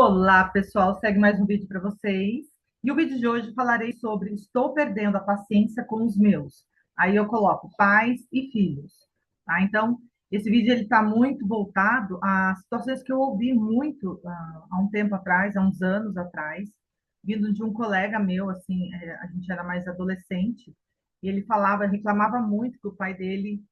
Olá, pessoal, segue mais um vídeo para vocês. E o vídeo de hoje falarei sobre estou perdendo a paciência com os meus. Aí eu coloco pais e filhos, tá? Então, esse vídeo ele está muito voltado a situações que eu ouvi muito há um tempo atrás, há uns anos atrás, vindo de um colega meu, assim, a gente era mais adolescente, e ele falava, reclamava muito que o pai dele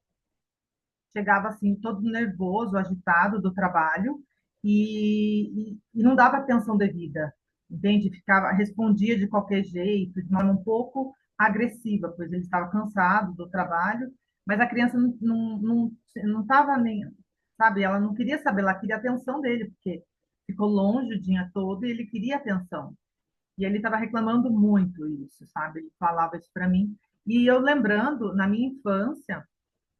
chegava assim todo nervoso, agitado do trabalho e não dava atenção devida, entende? Ficava, respondia de qualquer jeito, de maneira um pouco agressiva, pois ele estava cansado do trabalho, mas a criança não estava nem, sabe? Ela não queria saber, ela queria a atenção dele, porque ficou longe o dia todo e ele queria atenção. E ele estava reclamando muito isso, sabe? Ele falava isso para mim. E eu lembrando, na minha infância,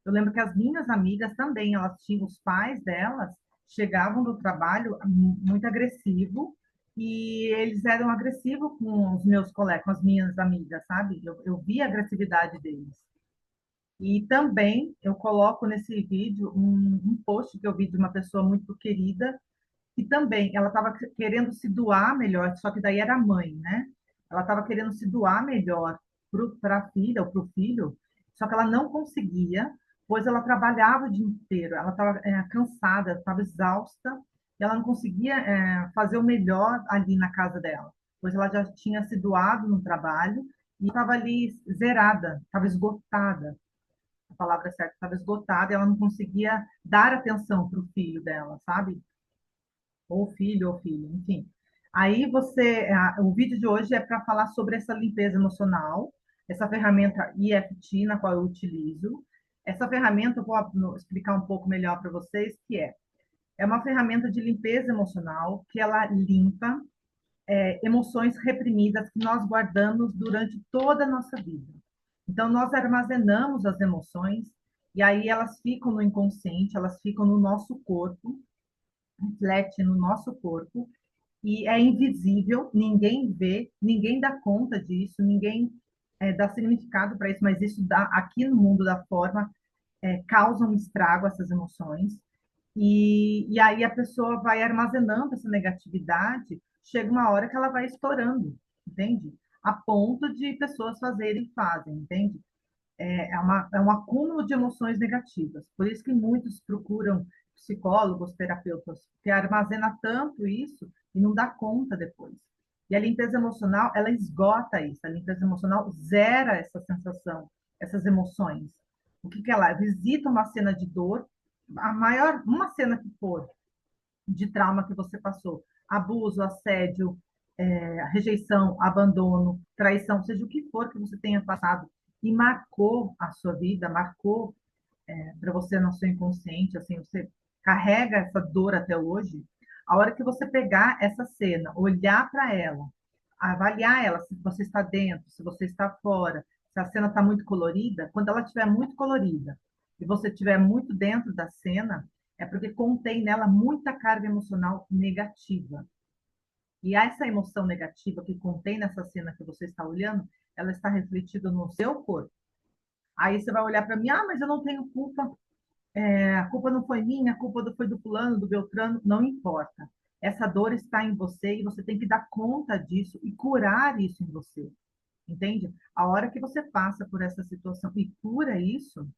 eu lembro que as minhas amigas também, elas tinham os pais delas, chegavam do trabalho muito agressivo e eles eram agressivos com os meus colegas, com as minhas amigas, sabe? Eu vi a agressividade deles. E também eu coloco nesse vídeo um post que eu vi de uma pessoa muito querida, que também ela estava querendo se doar melhor, só que daí era a mãe, né? Ela estava querendo se doar melhor para a filha ou para o filho, só que ela não conseguia, pois ela trabalhava o dia inteiro, ela estava cansada, estava exausta, e ela não conseguia fazer o melhor ali na casa dela, pois ela já tinha se doado no trabalho e estava ali zerada, estava esgotada, a palavra certa, estava esgotada, e ela não conseguia dar atenção para o filho dela, sabe? Ou filho, enfim. Aí o vídeo de hoje é para falar sobre essa limpeza emocional, essa ferramenta EFT na qual eu utilizo. Essa ferramenta eu vou explicar um pouco melhor para vocês, que é uma ferramenta de limpeza emocional que ela limpa emoções reprimidas que nós guardamos durante toda a nossa vida. Então, nós armazenamos as emoções e aí elas ficam no inconsciente, elas ficam no nosso corpo, reflete no nosso corpo e é invisível, ninguém vê, ninguém dá conta disso, ninguém dá significado para isso, mas isso dá, aqui no mundo da forma causa um estrago essas emoções. E aí a pessoa vai armazenando essa negatividade, chega uma hora que ela vai estourando, entende? A ponto de pessoas fazerem e fazem, entende? É um acúmulo de emoções negativas. Por isso que muitos procuram psicólogos, terapeutas, que armazena tanto isso e não dá conta depois. E a limpeza emocional, ela esgota isso. A limpeza emocional zera essa sensação, essas emoções. O que que ela visita uma cena de dor, a maior, uma cena que for de trauma que você passou, abuso, assédio, rejeição, abandono, traição, seja o que for que você tenha passado e marcou a sua vida, marcou para você no seu inconsciente, assim, você carrega essa dor até hoje, a hora que você pegar essa cena, olhar para ela, avaliar ela, se você está dentro, se você está fora, se a cena está muito colorida, quando ela estiver muito colorida e você estiver muito dentro da cena, é porque contém nela muita carga emocional negativa. E essa emoção negativa que contém nessa cena que você está olhando, ela está refletida no seu corpo. Aí você vai olhar para mim, ah, mas eu não tenho culpa, a culpa não foi minha, a culpa foi do fulano, do Beltrano, não importa. Essa dor está em você e você tem que dar conta disso e curar isso em você, entende? A hora que você passa por essa situação e cura isso,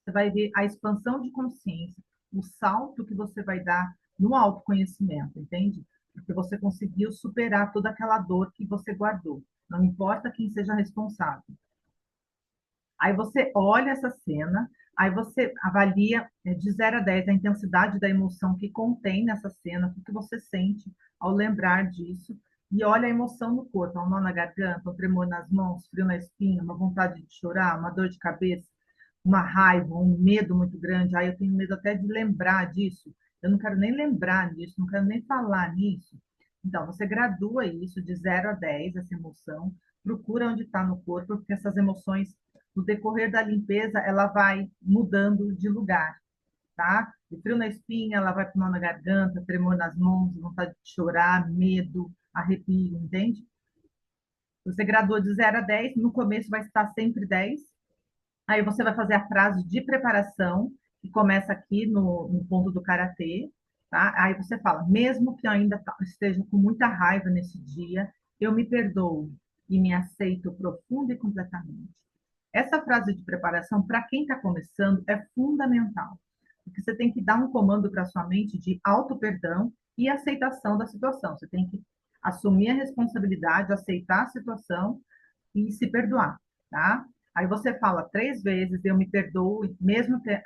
você vai ver a expansão de consciência, o salto que você vai dar no autoconhecimento, entende? Porque você conseguiu superar toda aquela dor que você guardou. Não importa quem seja responsável. Aí você olha essa cena, aí você avalia de 0 a 10 a intensidade da emoção que contém nessa cena, o que você sente ao lembrar disso, e olha a emoção no corpo, um nó na garganta, um tremor nas mãos, frio na espinha, uma vontade de chorar, uma dor de cabeça, uma raiva, um medo muito grande. Aí eu tenho medo até de lembrar disso, eu não quero nem lembrar disso, não quero nem falar nisso. Então, você gradua isso de 0 a 10, essa emoção, procura onde está no corpo, porque essas emoções no decorrer da limpeza, ela vai mudando de lugar, tá? De frio na espinha, ela vai para nó na garganta, tremor nas mãos, vontade de chorar, medo, arrepio, entende? Você gradua de 0 a 10, no começo vai estar sempre 10. Aí você vai fazer a frase de preparação, que começa aqui no ponto do karatê, tá? Aí você fala, mesmo que eu ainda esteja com muita raiva nesse dia, eu me perdoo e me aceito profundo e completamente. Essa frase de preparação, para quem está começando, é fundamental, porque você tem que dar um comando para sua mente de auto-perdão e aceitação da situação. Você tem que assumir a responsabilidade, aceitar a situação e se perdoar, tá? Aí você fala 3 vezes, eu me perdoo, mesmo que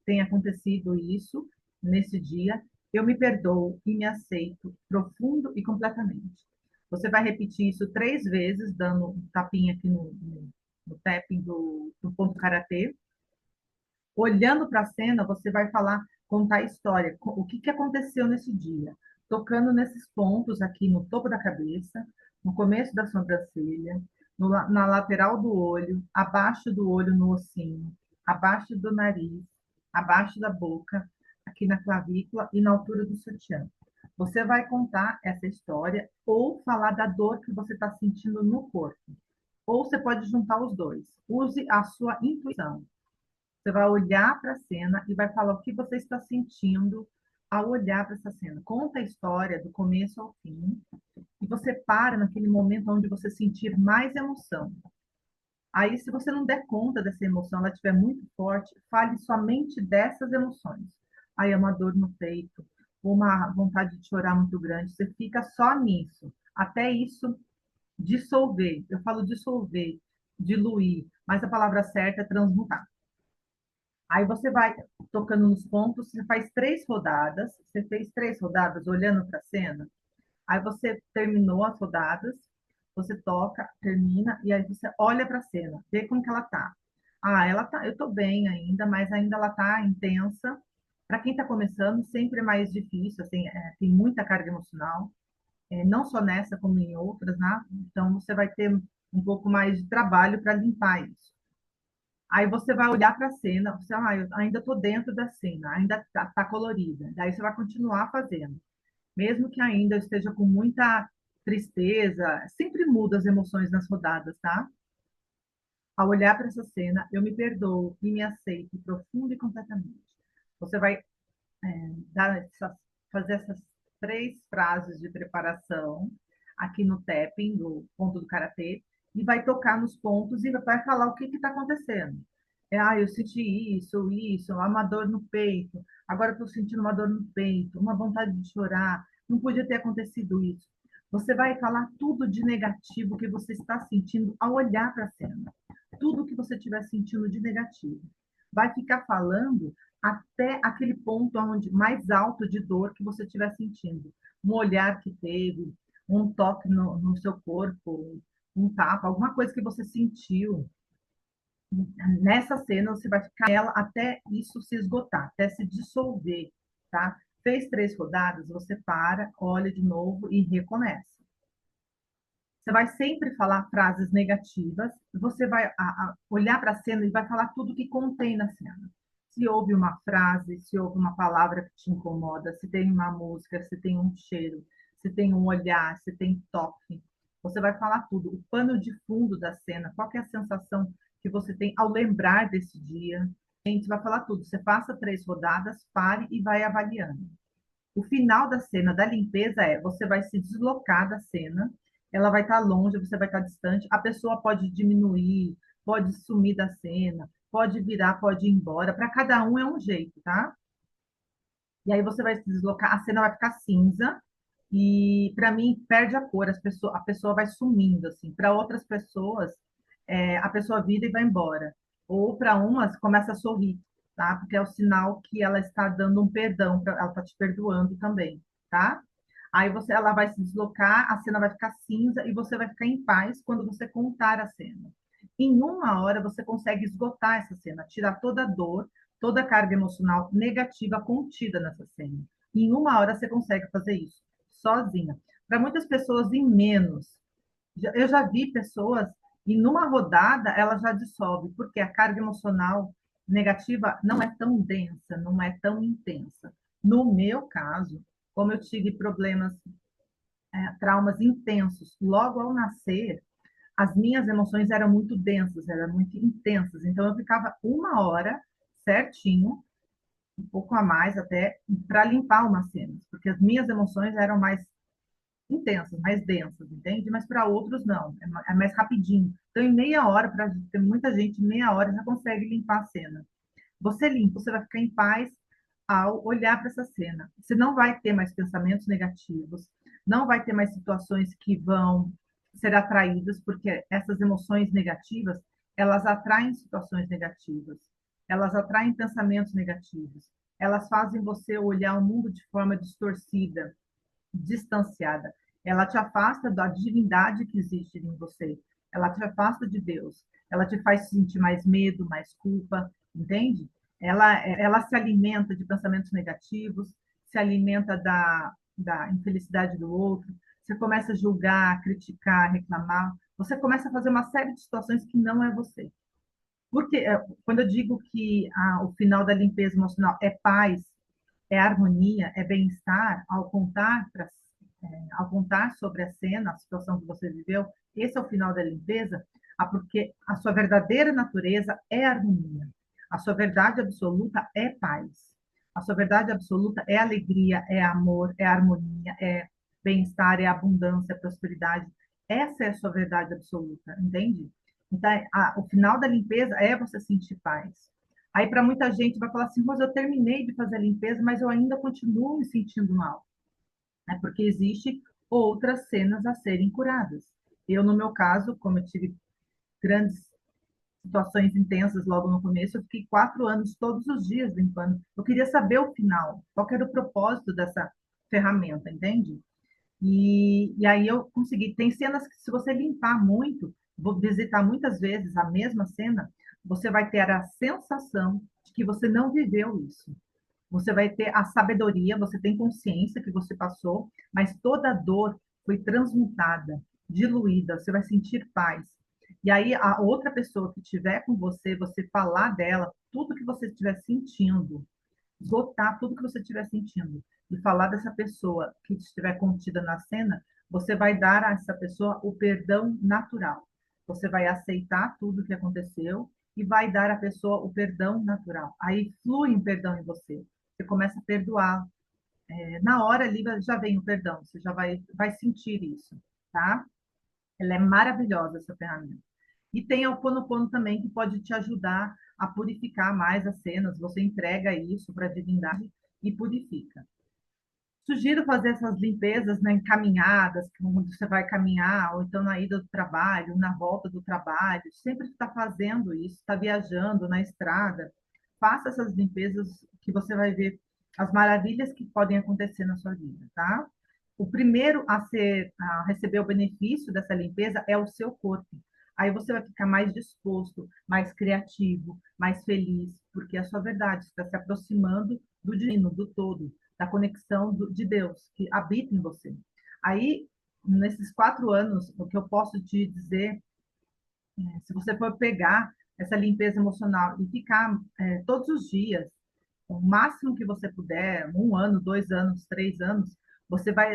tenha acontecido isso nesse dia, eu me perdoo e me aceito profundo e completamente. Você vai repetir isso 3 vezes, dando um tapinha aqui no tapping do ponto karatê. Olhando para a cena, você vai falar, contar a história, o que aconteceu nesse dia, tocando nesses pontos aqui no topo da cabeça, no começo da sobrancelha, na lateral do olho, abaixo do olho no ossinho, abaixo do nariz, abaixo da boca, aqui na clavícula e na altura do sutiã. Você vai contar essa história ou falar da dor que você está sentindo no corpo. Ou você pode juntar os dois. Use a sua intuição. Você vai olhar para a cena e vai falar o que você está sentindo ao olhar para essa cena. Conta a história do começo ao fim e você para naquele momento onde você sentir mais emoção. Aí, se você não der conta dessa emoção, ela estiver muito forte, fale somente dessas emoções. Aí é uma dor no peito, uma vontade de chorar muito grande. Você fica só nisso, até isso dissolver. Eu falo dissolver, diluir, mas a palavra certa é transmutar. Aí você vai tocando nos pontos, você faz 3 rodadas, você fez 3 rodadas olhando para a cena, aí você terminou as rodadas, você toca, termina, e aí você olha para a cena, vê como que ela tá. Ah, ela tá, eu tô bem ainda, mas ainda ela tá intensa. Para quem está começando, sempre é mais difícil, assim, tem muita carga emocional, não só nessa como em outras, né? Então você vai ter um pouco mais de trabalho para limpar isso. Aí você vai olhar para a cena, você, eu ainda estou dentro da cena, ainda tá colorida. Daí você vai continuar fazendo. Mesmo que ainda eu esteja com muita tristeza, sempre muda as emoções nas rodadas, tá? Ao olhar para essa cena, eu me perdoo e me aceito profundo e completamente. Você vai dar fazer essas 3 frases de preparação aqui no tapping, do ponto do karatê, e vai tocar nos pontos e vai falar o que está acontecendo. Eu senti isso, uma dor no peito, agora estou sentindo uma dor no peito, uma vontade de chorar, não podia ter acontecido isso. Você vai falar tudo de negativo que você está sentindo ao olhar para a cena. Tudo que você estiver sentindo de negativo. Vai ficar falando até aquele ponto onde mais alto de dor que você estiver sentindo. Um olhar que teve, um toque no seu corpo, um tapa, alguma coisa que você sentiu. Nessa cena, você vai ficar nela até isso se esgotar, até se dissolver, tá? Fez 3 rodadas, você para, olha de novo e recomeça. Você vai sempre falar frases negativas, você vai olhar para a cena e vai falar tudo que contém na cena. Se houve uma frase, se houve uma palavra que te incomoda, se tem uma música, se tem um cheiro, se tem um olhar, se tem toque. Você vai falar tudo. O pano de fundo da cena, qual é a sensação que você tem ao lembrar desse dia? A gente vai falar tudo. Você passa 3 rodadas, pare e vai avaliando. O final da cena da limpeza você vai se deslocar da cena, ela vai estar longe, você vai estar distante, a pessoa pode diminuir, pode sumir da cena, pode virar, pode ir embora, para cada um é um jeito, tá? E aí você vai se deslocar, a cena vai ficar cinza, e para mim perde a cor, a pessoa vai sumindo, assim. Para outras pessoas, a pessoa vira e vai embora. Ou para umas começa a sorrir, tá? Porque é o sinal que ela está dando um perdão, ela está te perdoando também, tá? Aí ela vai se deslocar, a cena vai ficar cinza e você vai ficar em paz quando você contar a cena. Em 1 hora você consegue esgotar essa cena, tirar toda a dor, toda a carga emocional negativa contida nessa cena. Em 1 hora você consegue fazer isso, sozinha. Para muitas pessoas, em menos. Eu já vi pessoas, e numa rodada ela já dissolve, porque a carga emocional negativa não é tão densa, não é tão intensa. No meu caso, como eu tive problemas, traumas intensos, logo ao nascer, as minhas emoções eram muito densas, eram muito intensas. Então, eu ficava 1 hora certinho, um pouco a mais até, para limpar uma cena. porque as minhas emoções eram mais intensas, mais densas, entende? Mas para outros não, é mais rapidinho. Então, em meia hora, para ter muita gente, em meia hora já consegue limpar a cena. Você limpa, você vai ficar em paz ao olhar para essa cena. Você não vai ter mais pensamentos negativos, não vai ter mais situações que vão ser atraídas, porque essas emoções negativas, elas atraem situações negativas, elas atraem pensamentos negativos, elas fazem você olhar o mundo de forma distorcida, distanciada. Ela te afasta da divindade que existe em você. Ela te afasta de Deus. Ela te faz sentir mais medo, mais culpa, entende? Ela se alimenta de pensamentos negativos, se alimenta da infelicidade do outro. Você começa a julgar, criticar, reclamar. Você começa a fazer uma série de situações que não é você. Porque quando eu digo que o final da limpeza emocional é paz, é harmonia, é bem-estar, ao contar sobre a cena, a situação que você viveu, esse é o final da limpeza, porque a sua verdadeira natureza é harmonia. A sua verdade absoluta é paz. A sua verdade absoluta é alegria, é amor, é harmonia, é bem-estar, é abundância, é prosperidade. Essa é a sua verdade absoluta, entende? Então, o final da limpeza é você sentir paz. Aí, para muita gente, vai falar assim: mas eu terminei de fazer a limpeza, mas eu ainda continuo me sentindo mal. É porque existe outras cenas a serem curadas. Eu, no meu caso, como eu tive grandes situações intensas logo no começo, eu fiquei 4 anos todos os dias limpando. Eu queria saber o final, qual era o propósito dessa ferramenta, entende? E aí eu consegui. Tem cenas que, se você limpar muito, vou visitar muitas vezes a mesma cena, você vai ter a sensação de que você não viveu isso. Você vai ter a sabedoria, você tem consciência que você passou, mas toda a dor foi transmutada, diluída, você vai sentir paz. E aí a outra pessoa que estiver com você, você falar dela, tudo que você estiver sentindo, esgotar tudo que você estiver sentindo e falar dessa pessoa que estiver contida na cena, você vai dar a essa pessoa o perdão natural. Você vai aceitar tudo que aconteceu e vai dar à pessoa o perdão natural. Aí flui um perdão em você. Você começa a perdoar. Na hora ali já vem o perdão, você já vai sentir isso, tá? Ela é maravilhosa, essa ferramenta. E tem a Ho'oponopono também, que pode te ajudar a purificar mais as cenas. Você entrega isso para a divindade e purifica. Sugiro fazer essas limpezas, né, em caminhadas, onde você vai caminhar, ou então na ida do trabalho, na volta do trabalho. Sempre está fazendo isso, está viajando na estrada. Faça essas limpezas que você vai ver as maravilhas que podem acontecer na sua vida, tá? O primeiro a receber o benefício dessa limpeza é o seu corpo. Aí você vai ficar mais disposto, mais criativo, mais feliz, porque a sua verdade está se aproximando do divino, do todo, da conexão de Deus que habita em você. Aí, nesses 4 anos, o que eu posso te dizer, se você for pegar essa limpeza emocional e ficar todos os dias, o máximo que você puder, 1 ano, 2 anos, 3 anos, você vai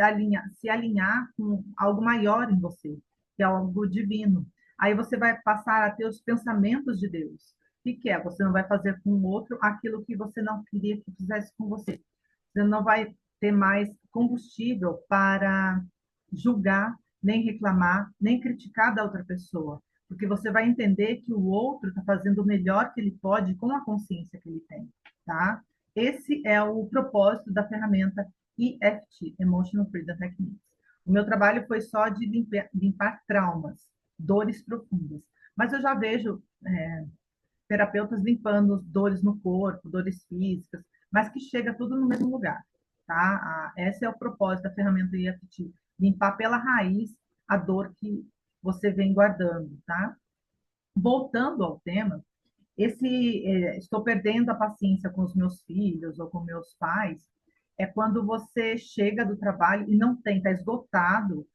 se alinhar com algo maior em você, que é algo divino. Aí você vai passar a ter os pensamentos de Deus. O que é? Você não vai fazer com o outro aquilo que você não queria que fizesse com você. Você não vai ter mais combustível para julgar, nem reclamar, nem criticar da outra pessoa, porque você vai entender que o outro está fazendo o melhor que ele pode com a consciência que ele tem, tá? Esse é o propósito da ferramenta EFT, Emotional Freedom Techniques. O meu trabalho foi só de limpar traumas, dores profundas, mas eu já vejo terapeutas limpando dores no corpo, dores físicas, mas que chega tudo no mesmo lugar, tá? Esse é o propósito da ferramenta EFT, limpar pela raiz a dor que você vem guardando, tá? Voltando ao tema, estou perdendo a paciência com os meus filhos ou com meus pais, é quando você chega do trabalho e não tem, está esgotado,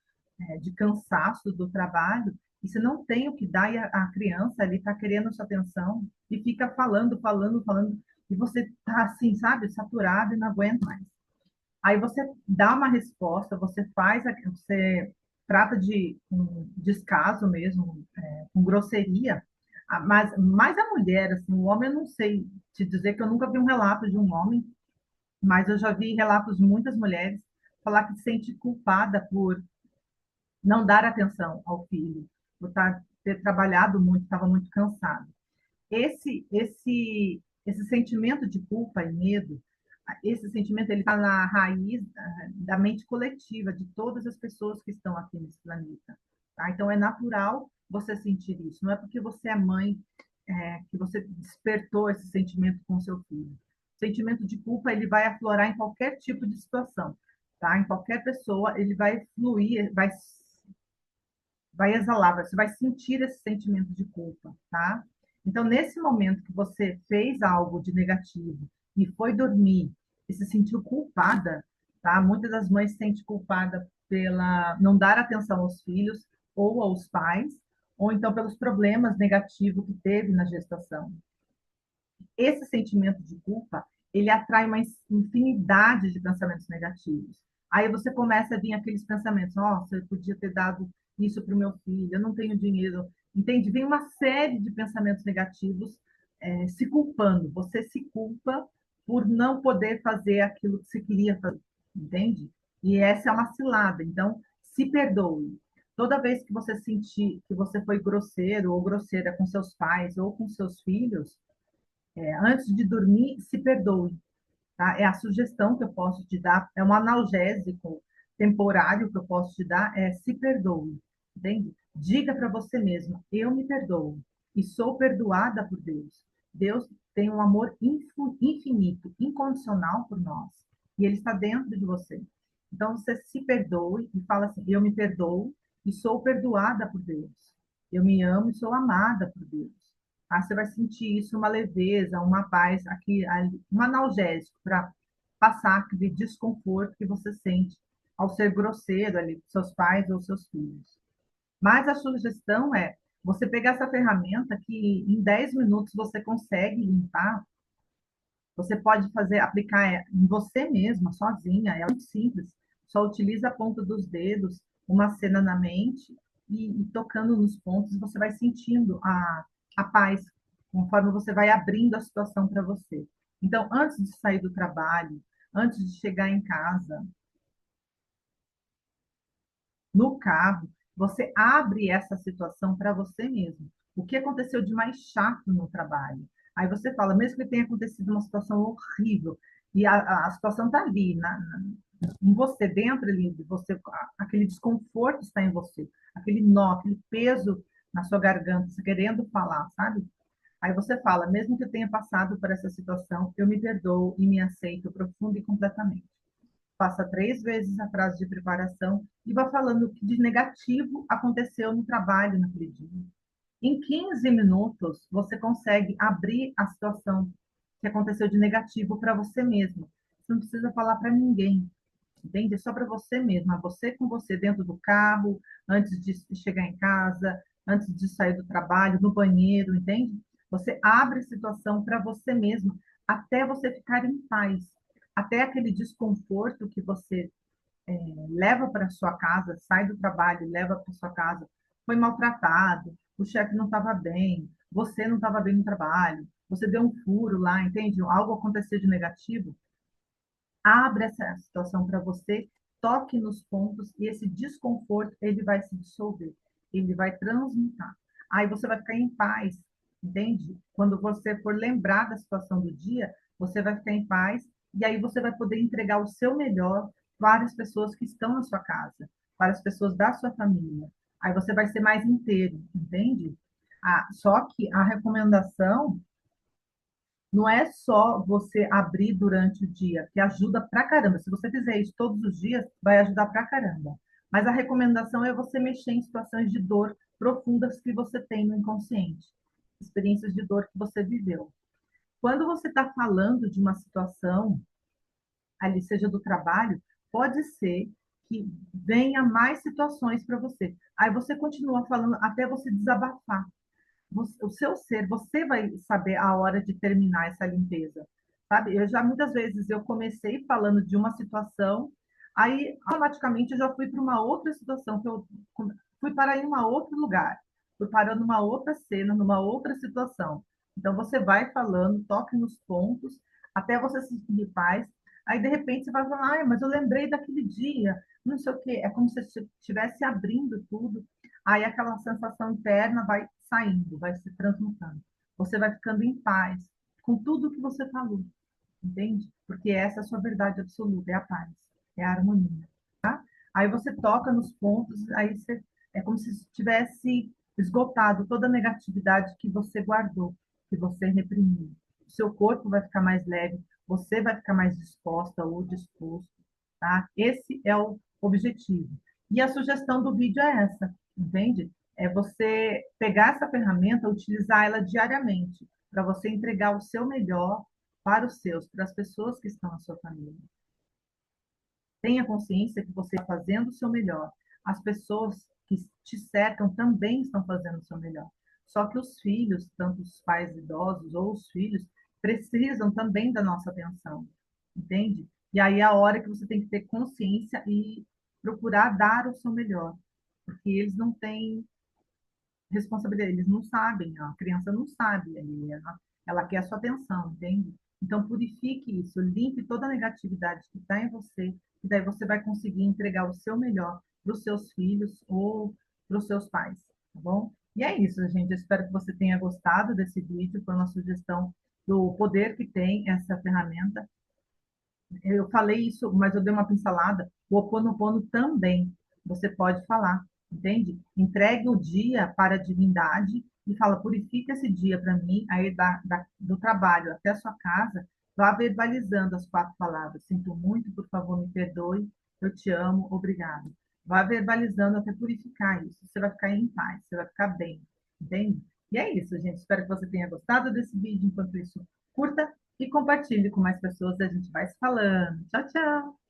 de cansaço do trabalho, e você não tem o que dar, e a criança ali está querendo sua atenção e fica falando, falando, falando, e você está assim, sabe, saturado e não aguenta mais. Aí você dá uma resposta, você trata de um descaso mesmo, com grosseria, mas mais a mulher, assim, o homem eu não sei te dizer que eu nunca vi um relato de um homem mas eu já vi relatos de muitas mulheres falar que se sente culpada por não dar atenção ao filho, por ter trabalhado muito, estava muito cansado. Esse sentimento de culpa e medo, esse sentimento ele está na raiz da mente coletiva de todas as pessoas que estão aqui nesse planeta. Tá? Então é natural você sentir isso. Não é porque você é mãe que você despertou esse sentimento com seu filho. O sentimento de culpa ele vai aflorar em qualquer tipo de situação, tá? Em qualquer pessoa ele vai fluir, vai exalar, você vai sentir esse sentimento de culpa, tá? Então, nesse momento que você fez algo de negativo e foi dormir e se sentiu culpada, tá? Muitas das mães se sentem culpada pela não dar atenção aos filhos ou aos pais, ou então pelos problemas negativos que teve na gestação. Esse sentimento de culpa, ele atrai uma infinidade de pensamentos negativos. Aí você começa a vir aqueles pensamentos, nossa, eu podia ter dado isso para o meu filho, eu não tenho dinheiro, entende? Vem uma série de pensamentos negativos se culpando. Você se culpa por não poder fazer aquilo que você queria fazer, entende? E essa é uma cilada. Então, se perdoe. Toda vez que você sentir que você foi grosseiro ou grosseira com seus pais ou com seus filhos, antes de dormir, se perdoe. Tá? É a sugestão que eu posso te dar, é um analgésico temporário que eu posso te dar, é se perdoe. Entende? Diga para você mesmo, eu me perdoo e sou perdoada por Deus. Deus tem um amor infinito, incondicional por nós. E ele está dentro de você. Então você se perdoe e fala assim, eu me perdoo e sou perdoada por Deus. Eu me amo e sou amada por Deus. Ah, você vai sentir isso, uma leveza, uma paz, aqui, ali, um analgésico para passar aquele desconforto que você sente ao ser grosseiro ali com seus pais ou seus filhos. Mas a sugestão é você pegar essa ferramenta que em 10 minutos você consegue limpar, você pode fazer, aplicar em você mesma, sozinha, é muito simples. Só utiliza a ponta dos dedos, uma cena na mente e tocando nos pontos, você vai sentindo a paz, conforme você vai abrindo a situação para você. Então, antes de sair do trabalho, antes de chegar em casa, no carro, você abre essa situação para você mesmo. O que aconteceu de mais chato no trabalho? Aí você fala, mesmo que tenha acontecido uma situação horrível, e a situação está ali, em você, dentro ali, de você, aquele desconforto está em você, aquele nó, aquele peso na sua garganta, você querendo falar, sabe? Aí você fala, mesmo que eu tenha passado por essa situação, eu me perdoo e me aceito profunda e completamente. Faça 3 vezes a frase de preparação e vá falando o que de negativo aconteceu no trabalho naquele dia. Em 15 minutos, você consegue abrir a situação que aconteceu de negativo para você mesmo. Você não precisa falar para ninguém, entende? É só para você mesma, você com você dentro do carro, antes de chegar em casa, antes de sair do trabalho, no banheiro, entende? Você abre a situação para você mesmo, até você ficar em paz, até aquele desconforto que você leva para sua casa, sai do trabalho, leva para sua casa, foi maltratado, o chefe não estava bem, você não estava bem no trabalho, você deu um furo lá, entende? Algo aconteceu de negativo, abre essa situação para você, toque nos pontos e esse desconforto ele vai se dissolver, ele vai transmutar. Aí você vai ficar em paz, entende? Quando você for lembrar da situação do dia, você vai ficar em paz e aí você vai poder entregar o seu melhor para as pessoas que estão na sua casa, para as pessoas da sua família. Aí você vai ser mais inteiro, entende? Só que a recomendação não é só você abrir durante o dia, que ajuda pra caramba. Se você fizer isso todos os dias, vai ajudar pra caramba. Mas a recomendação é você mexer em situações de dor profundas que você tem no inconsciente, experiências de dor que você viveu. Quando você está falando de uma situação, ali seja do trabalho, pode ser que venha mais situações para você. Aí você continua falando até você desabafar o seu ser, você vai saber a hora de terminar essa limpeza, sabe? Eu já muitas vezes eu comecei falando de uma situação, aí automaticamente eu já fui para uma outra situação, que eu fui para em um outro lugar, fui para numa outra cena, numa outra situação. Então você vai falando, toque nos pontos, até você se sentir paz, Aí, de repente, você vai falar, ai, mas eu lembrei daquele dia, não sei o quê. É como se você estivesse abrindo tudo. Aí aquela sensação interna vai saindo, vai se transmutando. Você vai ficando em paz com tudo que você falou, entende? Porque essa é a sua verdade absoluta, é a paz, é a harmonia. Aí você toca nos pontos, aí você, é como se tivesse esgotado toda a negatividade que você guardou, que você reprimiu. O seu corpo vai ficar mais leve, você vai ficar mais disposta ou disposto, tá? Esse é o objetivo. E a sugestão do vídeo é essa, entende? É você pegar essa ferramenta, utilizar ela diariamente, para você entregar o seu melhor para os seus, para as pessoas que estão na sua família. Tenha consciência que você está fazendo o seu melhor. As pessoas que te cercam também estão fazendo o seu melhor. Só que os filhos, tanto os pais idosos ou os filhos, precisam também da nossa atenção, entende? E aí é a hora que você tem que ter consciência e procurar dar o seu melhor, porque eles não têm responsabilidade, eles não sabem, a criança não sabe ali, ela quer a sua atenção, entende? Então, purifique isso, limpe toda a negatividade que está em você, e daí você vai conseguir entregar o seu melhor para os seus filhos ou para os seus pais, tá bom? E é isso, gente. Eu espero que você tenha gostado desse vídeo. Foi uma sugestão do poder que tem essa ferramenta. Eu falei isso, mas eu dei uma pincelada. O Ho Oponopono também você pode falar, entende? Entregue o dia para a divindade e fala, purifica esse dia para mim, aí do trabalho até a sua casa, vá verbalizando as 4 palavras. Sinto muito, por favor, me perdoe, eu te amo, obrigado. Vá verbalizando até purificar isso. Você vai ficar em paz, você vai ficar bem, entende? E é isso, gente. Espero que você tenha gostado desse vídeo. Enquanto isso, curta e compartilhe com mais pessoas. A gente vai se falando. Tchau, tchau!